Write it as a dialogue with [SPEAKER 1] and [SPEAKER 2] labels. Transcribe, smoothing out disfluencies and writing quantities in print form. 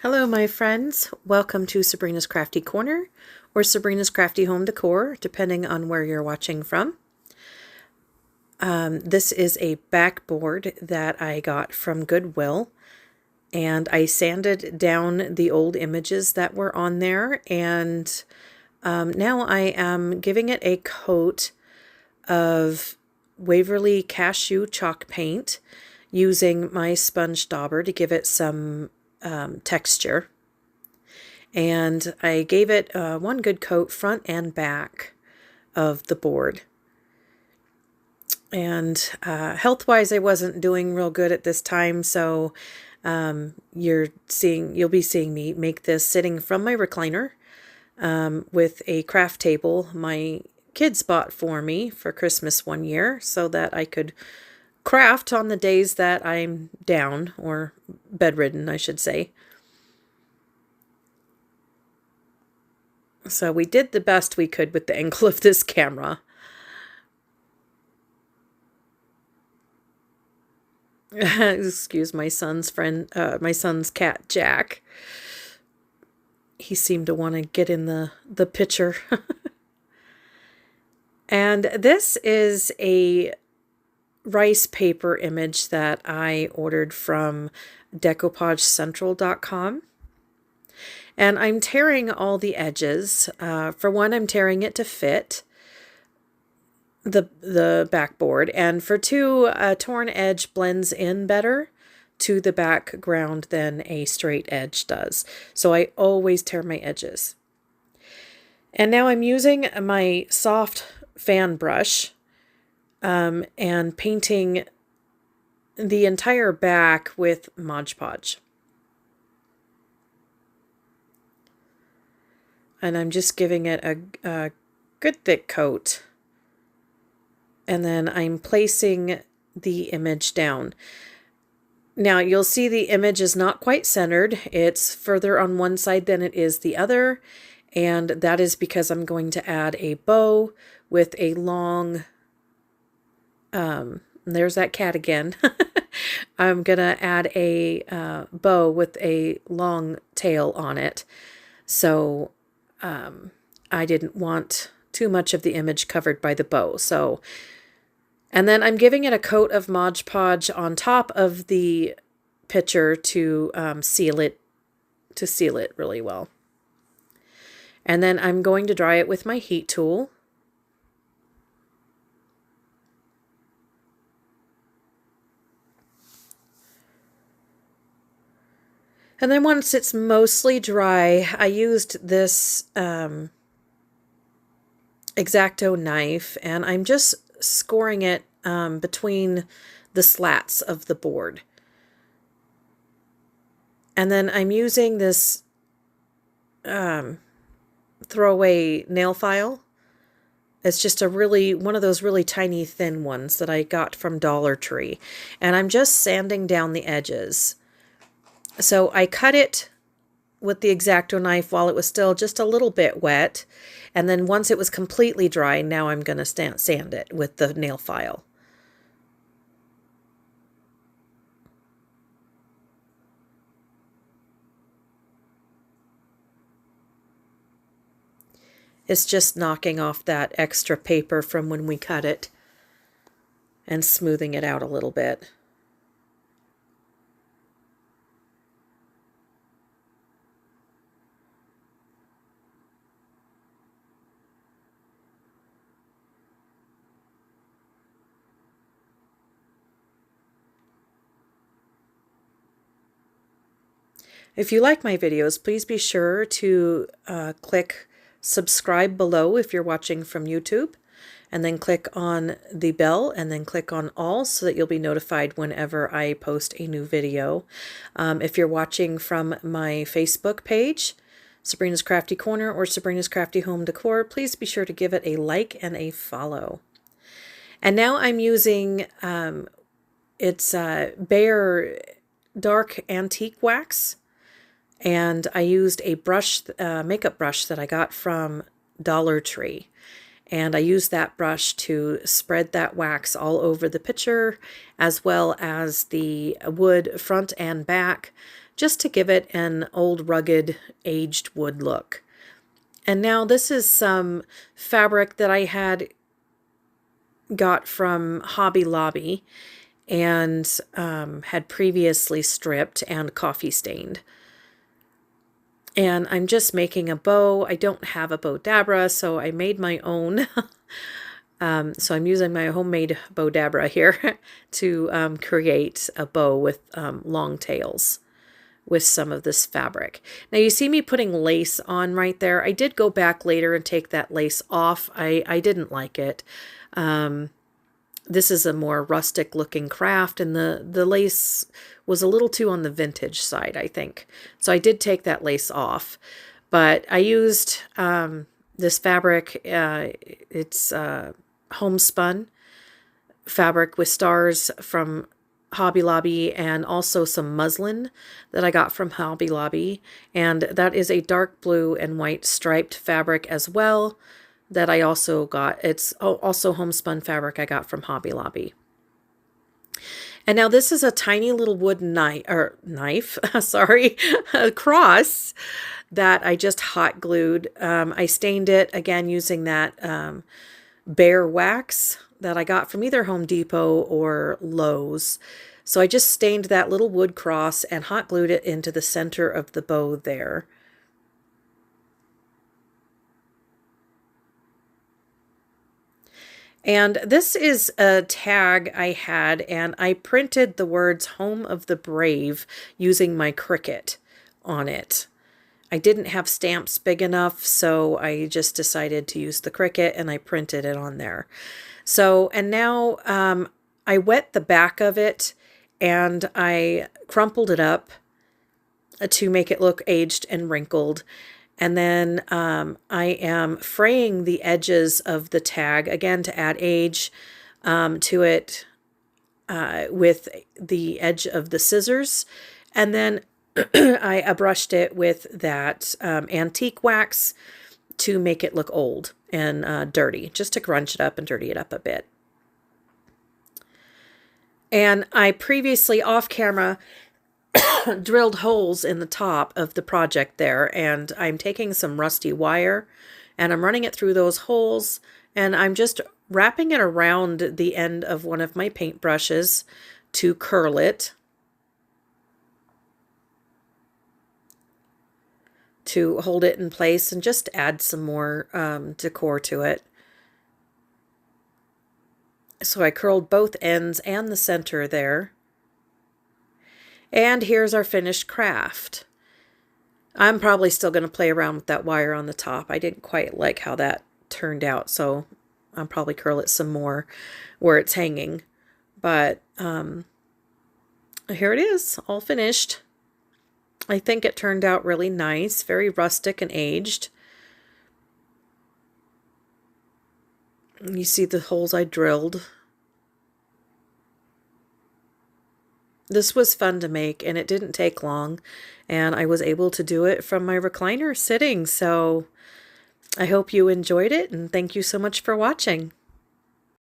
[SPEAKER 1] Hello my friends, welcome to Sabrina's Crafty Corner or Sabrina's Crafty Home Decor, depending on where you're watching from. This is a backboard that I got from Goodwill, and I sanded down the old images that were on there, and now I am giving it a coat of Waverly Cashew chalk paint using my sponge dauber to give it some texture. And I gave it one good coat front and back of the board. And health-wise, I wasn't doing real good at this time, so you'll be seeing me make this sitting from my recliner with a craft table my kids bought for me for Christmas one year so that I could craft on the days that I'm down, or bedridden, I should say. So we did the best we could with the angle of this camera. Excuse my son's cat, Jack. He seemed to want to get in the picture. And this is a rice paper image that I ordered from decopagecentral.com. And I'm tearing all the edges. For one, I'm tearing it to fit the backboard. And for two, a torn edge blends in better to the background than a straight edge does. So I always tear my edges. And now I'm using my soft fan brush and painting the entire back with Mod Podge. And I'm just giving it a good thick coat. And then I'm placing the image down. Now you'll see the image is not quite centered. It's further on one side than it is the other. And that is because I'm going to add a bow with a long, there's that cat again. I'm going to add a bow with a long tail on it. So I didn't want too much of the image covered by the bow. So, and then I'm giving it a coat of Mod Podge on top of the picture to seal it really well. And then I'm going to dry it with my heat tool. And then once it's mostly dry, I used this X-Acto knife, and I'm just scoring it between the slats of the board. And then I'm using this throwaway nail file. It's just one of those really tiny thin ones that I got from Dollar Tree. And I'm just sanding down the edges. So I cut it with the X-Acto knife while it was still just a little bit wet. And then once it was completely dry, now I'm going to sand it with the nail file. It's just knocking off that extra paper from when we cut it and smoothing it out a little bit. If you like my videos, please be sure to click subscribe below if you're watching from YouTube, and then click on the bell, and then click on all so that you'll be notified whenever I post a new video. If you're watching from my Facebook page, Sabrina's Crafty Corner or Sabrina's Crafty Home Decor, please be sure to give it a like and a follow. And now I'm using, it's Behr Dark Antique Wax. And I used a brush, makeup brush that I got from Dollar Tree. And I used that brush to spread that wax all over the picture, as well as the wood front and back, just to give it an old, rugged, aged wood look. And now this is some fabric that I had got from Hobby Lobby and had previously stripped and coffee stained. And I'm just making a bow. I don't have a bow dabra, so I made my own. So I'm using my homemade bow dabra here to create a bow with long tails with some of this fabric. Now you see me putting lace on right there. I did go back later and take that lace off. I didn't like it. This is a more rustic looking craft, and the lace was a little too on the vintage side, I think. So I did take that lace off. But I used this fabric. It's homespun fabric with stars from Hobby Lobby, and also some muslin that I got from Hobby Lobby. And that is a dark blue and white striped fabric as well that I also got. It's also homespun fabric I got from Hobby Lobby. And now this is a tiny little wooden knife, sorry, a cross that I just hot glued. I stained it again using that bear wax that I got from either Home Depot or Lowe's. So I just stained that little wood cross and hot glued it into the center of the bow there. And this is a tag I had, and I printed the words Home of the Brave using my Cricut on it. I didn't have stamps big enough, so I just decided to use the Cricut, and I printed it on there. So, and now I wet the back of it, and I crumpled it up to make it look aged and wrinkled. And then I am fraying the edges of the tag, again, to add age to it with the edge of the scissors. And then I brushed it with that antique wax to make it look old and dirty, just to crunch it up and dirty it up a bit. And I previously, off camera, drilled holes in the top of the project there, and I'm taking some rusty wire and I'm running it through those holes, and I'm just wrapping it around the end of one of my paint brushes to curl it, to hold it in place and just add some more decor to it. So I curled both ends and the center there. And here's our finished craft. I'm probably still going to play around with that wire on the top. I didn't quite like how that turned out, so I'll probably curl it some more where it's hanging. But here it is, all finished. I think it turned out really nice, very rustic and aged. You see the holes I drilled. This was fun to make, and it didn't take long, and I was able to do it from my recliner sitting. So I hope you enjoyed it, and thank you so much for watching.